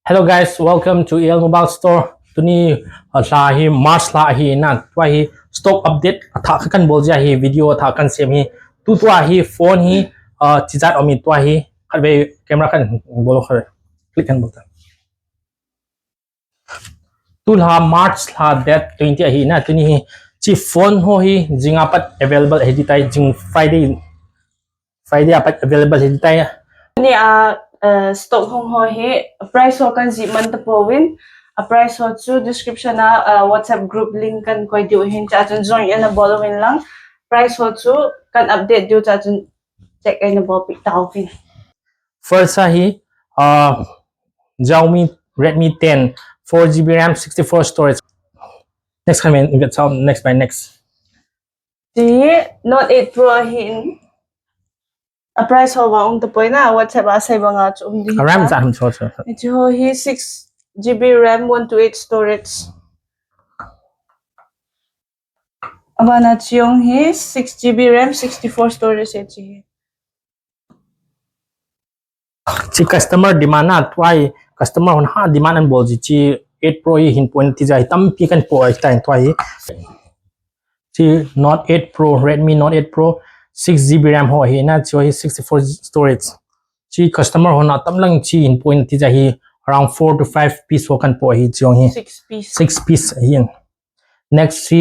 Hello guys, welcome to EL Mobile Store. Tuni la hi March la hi na twa hi stock update tha kan bol ja hi video tha kan sem hi tu twa hi phone hi chizat omi twa hi khalbe camera kan bolo khare click kan bolta tu la March la date 20 hi na tuni hi chi phone ho hi jinga pat available hi tai jing Friday apat available hi tai ni stock hong ho he price ho kan zi man ta powin a price ho chu description WhatsApp group link kan koi diu hin cha chun join in a following lang price ho chu kan update diu cha chun check in a bol pick ta fin first hi Xiaomi Redmi 10 4GB RAM 64 storage. Next comment get some next by next. Di Note 8 Pro hin a price ho wa ong ta poi na WhatsApp asai ba nga chu di RAM is I'm sure. ito ho hi 6GB RAM 128 storage aba na chiyong hi 6GB RAM 64 storage e chi Chi customer demand na twai customer hon ha demand an bol chi 8 Pro hin point ti jai tam pi kan po ai tai twai chi Note 8 Pro Redmi Note 8 Pro 6GB RAM ho hi na chi 64 storage chi customer hon na tam lang chi in point ti jai around 4 to 5 piece ho kan po hi chiong hi 6 piece hin next chi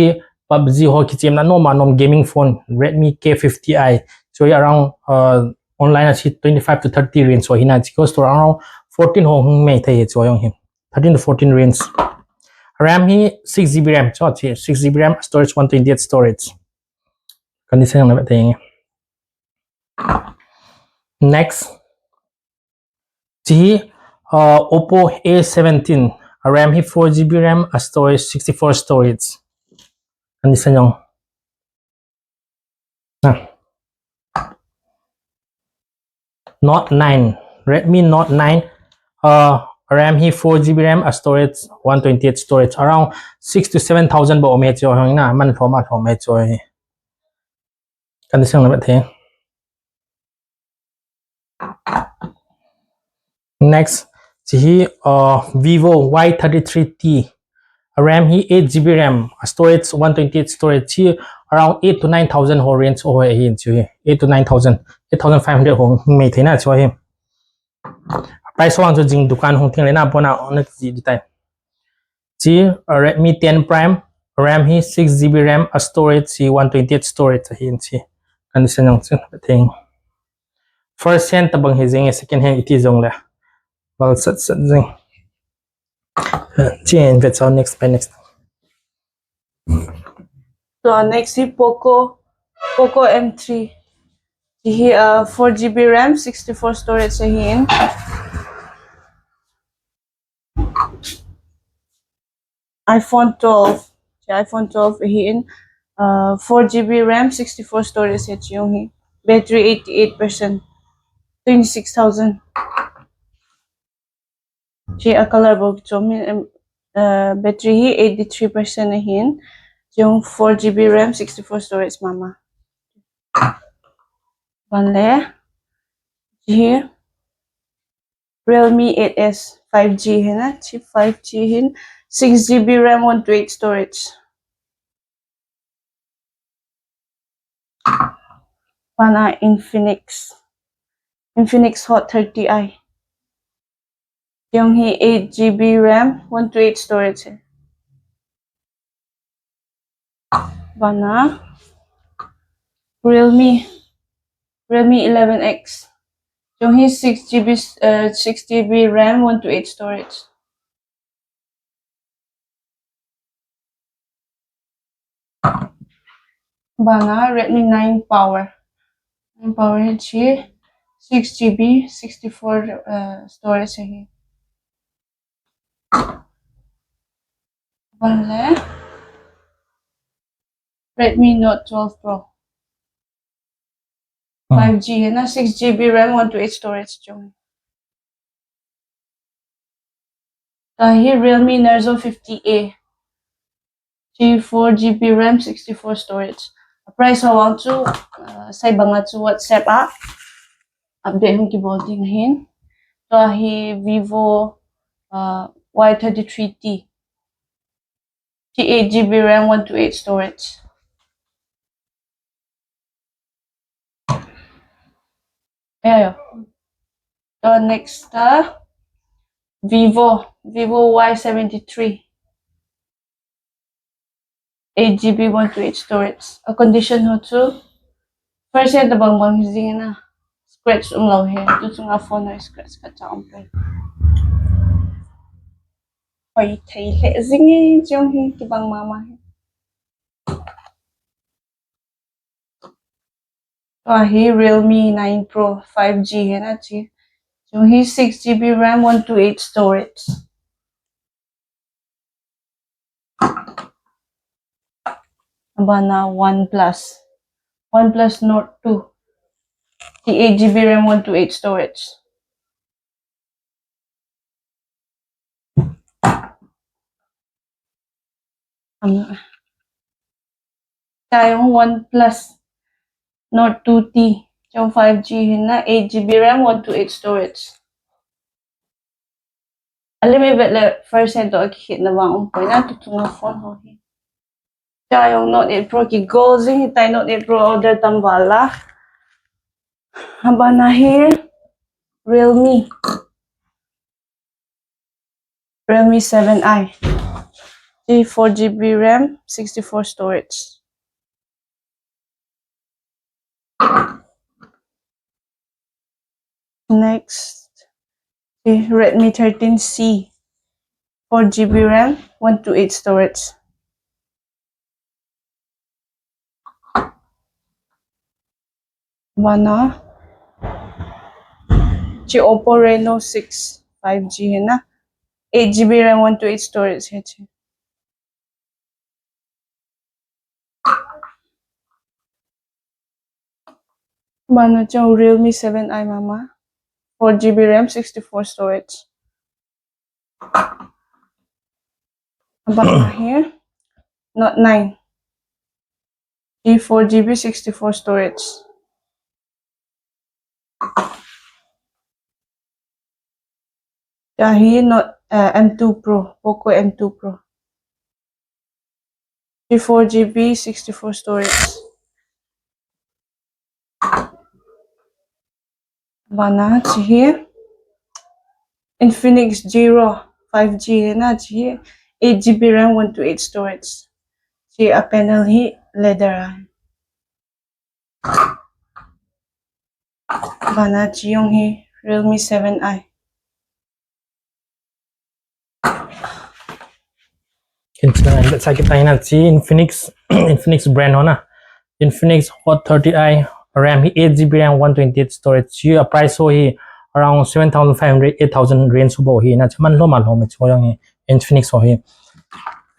PUBG ho ki chem na no ma nom gaming phone Redmi K50i so around online at 25 to 30 range so hina goes to around 14 hong may thay so yong him 13 to 14 range RAM hi 6GB RAM so 6GB RAM storage 128 storage condition na thing next ji Oppo A17 RAM hi 4GB RAM storage 64 storage condition yong Note 9 Redmi Note 9 RAM hi 4GB RAM storage 128 storage around 6 to 7,000 bo me cho hang na man thoma thome cho hi condition na the next chi Vivo Y33T RAM hi 8GB RAM storage 128 storage chi around 8 to 9,000 ho range ho hi chi 8 to 9,000 8,500 ho me thina cho hi price wang cho jing dukan hong thing le na pona onek ji di tai chi Redmi 10 Prime RAM hi 6GB RAM storage chi 128 storage hin chi condition yang chen thing first hand tabang hi jing second hand iti jong la wal sat jing change that's our next by next so next is Poco M3 hi 4GB RAM 64 storage hin iPhone 12 hin 4GB RAM 64 storage yung hi battery 88% 26,000 Ji a color book chomin battery hi 83% hin yung 4GB RAM 64 storage mama Banle ji Realme 8S 5G hin chip 5G hin 6GB RAM 128 storage Pana Infinix Hot 30i yung hi 8GB RAM 128 storage Bana Realme 11X yung hi 6GB RAM 128 storage Bana Redmi 9 Power hi 6GB 64 storage hi Banle Redmi Note 12 Pro 5G na 6GB RAM 128 storage chung Tahi Realme Narzo 50A 4GB RAM 64 storage price awang chu sai banga chu WhatsApp update hong ki bolting hin to hi Vivo Y33T. 8 GB RAM, 128 storage. Ayan. So next, Vivo Y73. 8 GB, 128 storage. A condition ho to first yan bang hindi na scratch umlaw he. Ito nga phone na scratch ka cha umpay. Hoy thay le zingi jong he kibang mama he. He Realme 9 Pro 5G है ना जी जो ही 6 GB RAM 128 storage Abana OnePlus Note 2 the 8 GB RAM 128 storage tayong OnePlus Note 2T yung 5G है ना 8 GB RAM 128 storage alam mo ba first hand to akikit na bang umpoy na tutunga phone ho he yung Note 8 Pro ki gold zing hitay Note 8 Pro order tambala Habana here Realme 7i 4 GB RAM 64 storage next Redmi 13C 4 GB RAM 128 storage Mana Oppo Reno 6 5G है ना 8 GB RAM 128 storage है Mana Realme 7i mama 4 GB RAM 64 storage About here Note 9 4 GB 64 storage Here Note M2 Pro Poco M2 Pro 4 GB 64 storage Bana here Infinix Zero 5G है ना जी 8 GB RAM 128 storage ji a panel he leather Bana ji yung he Realme 7i Sa kita na si Infinix brand ho na Infinix Hot 30i RAM hi 8 GB RAM 128 storage chi a price ho hi around 7,500 8,000 range ho bo hi na chaman lo man ho me cho yang Infinix ho hi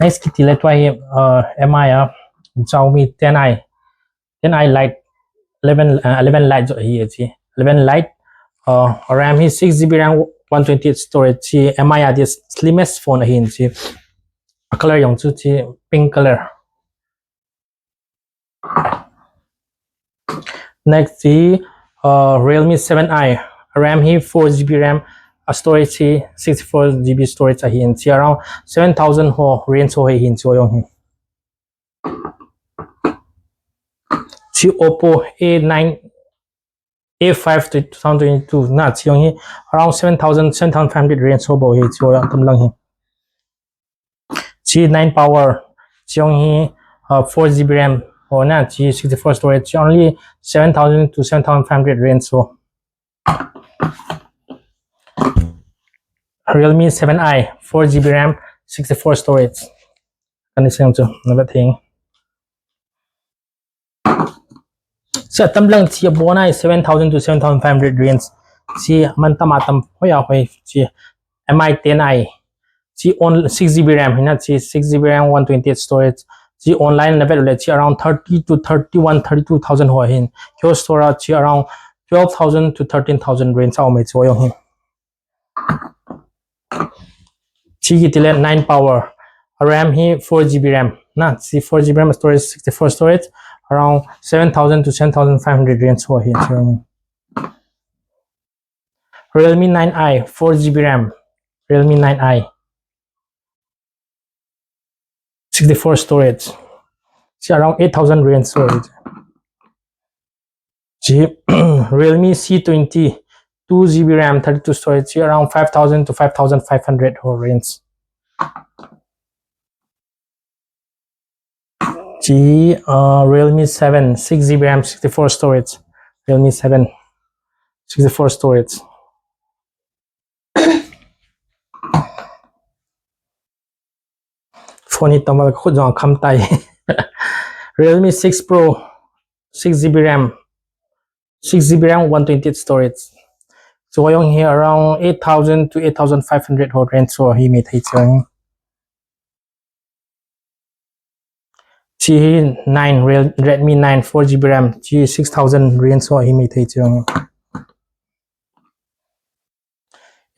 next kiti le twai MI Xiaomi 10i Lite 11 Lite jo hi chi 11 Lite RAM hi 6 GB RAM 128 storage chi MI this slimmest phone hi chi color yung chu chi pink color next the Realme 7i RAM hi 4 GB RAM storage hi 64 GB storage hi in around 7,000 ho range ho hi in so yung hi chi Oppo A9 A5 2022 na chi yung hi around 7,500 range ho bo hi so yung tam lang hi chi 9 power chi yung hi 4 GB RAM or na chi 64 storage only 7,000 to 7,500 range so Realme 7i 4 GB RAM 64 storage kan isang chu na thing sa tamlang chi bona 7,000 to 7,500 range chi man tamatam hoya hoi chi Mi 10i chi on 6 GB RAM hina chi 6 GB RAM 128 storage chi online level le chi around 30 to 31 32,000 ho hin kyo storage chi around 12,000 to 13,000 range au mai cho yo hin chi gitile 9 power RAM hi 4 GB RAM na chi 4 GB RAM storage 64 storage around 7,000 to 7,500 range ho hin Realme 9i 4 GB RAM Realme 9i. 64 storage. See around 8,000 range storage. Realme C20 2GB RAM 32 storage around 5,000 to 5,500 range. Realme 7 6GB RAM 64 storage. Realme 7 64 storage. Phone it tamal khud jong kham tai. Realme 6 Pro 6GB RAM 6GB RAM 128 storage. So yung here around 8,000 to 8,500 range so he may take yung G9 Redmi 9 4GB RAM G6000 range so he may take yung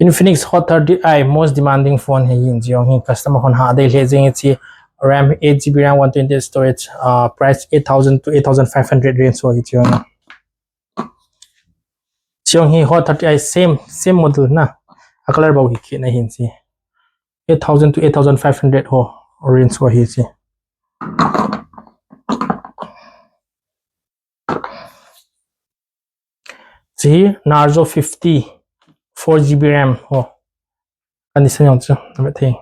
Infinix Hot 30i most demanding phone hai yin yung customer hon ha dai lejing chi RAM 8GB RAM 128 storage price 8,000 to 8,500 range so hi yung hi Hot 30i same model na a color bau hi ki na hin si 8,000 to 8,500 ho range so hi si Narzo 50 4GB RAM ho condition yung chu na thing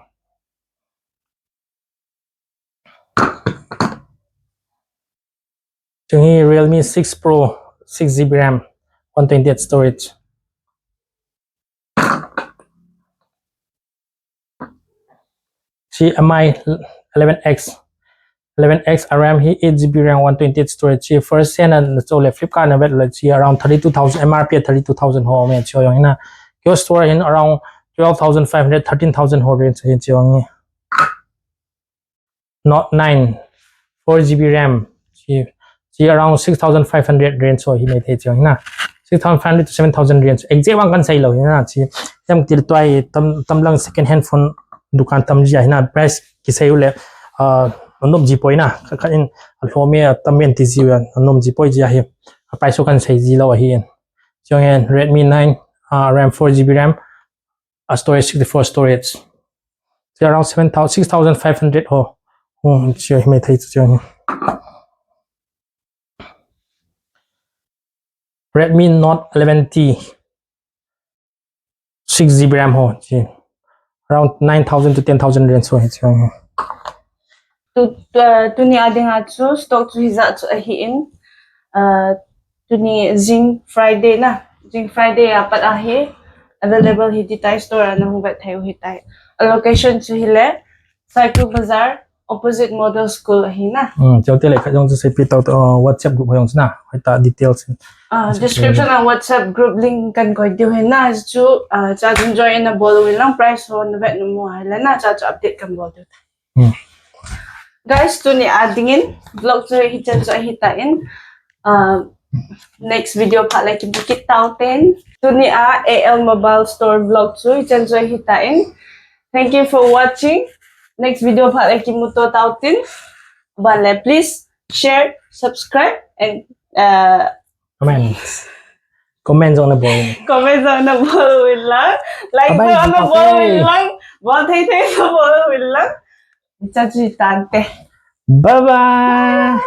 yung Realme 6 Pro 6GB RAM 128 storage MI 11X RAM hi 8GB RAM 128 storage first hand and so le Flipkart na bet around 32,000 MRP 32,000 ho me cho yung na your store in around 12,500 13,000 ho range hin yung Note 9 4GB RAM around 6,500 range so he made it yung na 6,500 to 7,000 range exact one kan sai lo na chi tam tir twai tam lang second hand phone dukan tam ji na price ki sai le nom ji poi na kha in home tamen ti ji nom ji poi ji hi price kan sai ji lo hi yung Redmi 9 RAM 4GB RAM storage 64 storage around 6,500 ho chi hi made it yung Redmi Note 11T 6GB RAM ho around 9,000 to 10,000 range so tu ni ading atsu stock tu hiza tu ahiin tu ni Zing Friday apat ahi available hiti tai store na hubat thayo hitai location tu hile Saikul Bazaar opposite model school ahina chote le khajong se pi to WhatsApp group hoyong na ta details description ng WhatsApp group link kan ko dio na chu cha join na bolo lang price ho na vet no mo hala na cha update kan bolo guys to ni adingin vlog to hitan so hitain next video pa like bukit tauten to ni AL Mobile Store vlog to hitan so hitain thank you for watching next video pa like muto tauten bale please share subscribe and comment on the ball lang like ko on the ball lang bon thay thay sa ball lang Bye bye.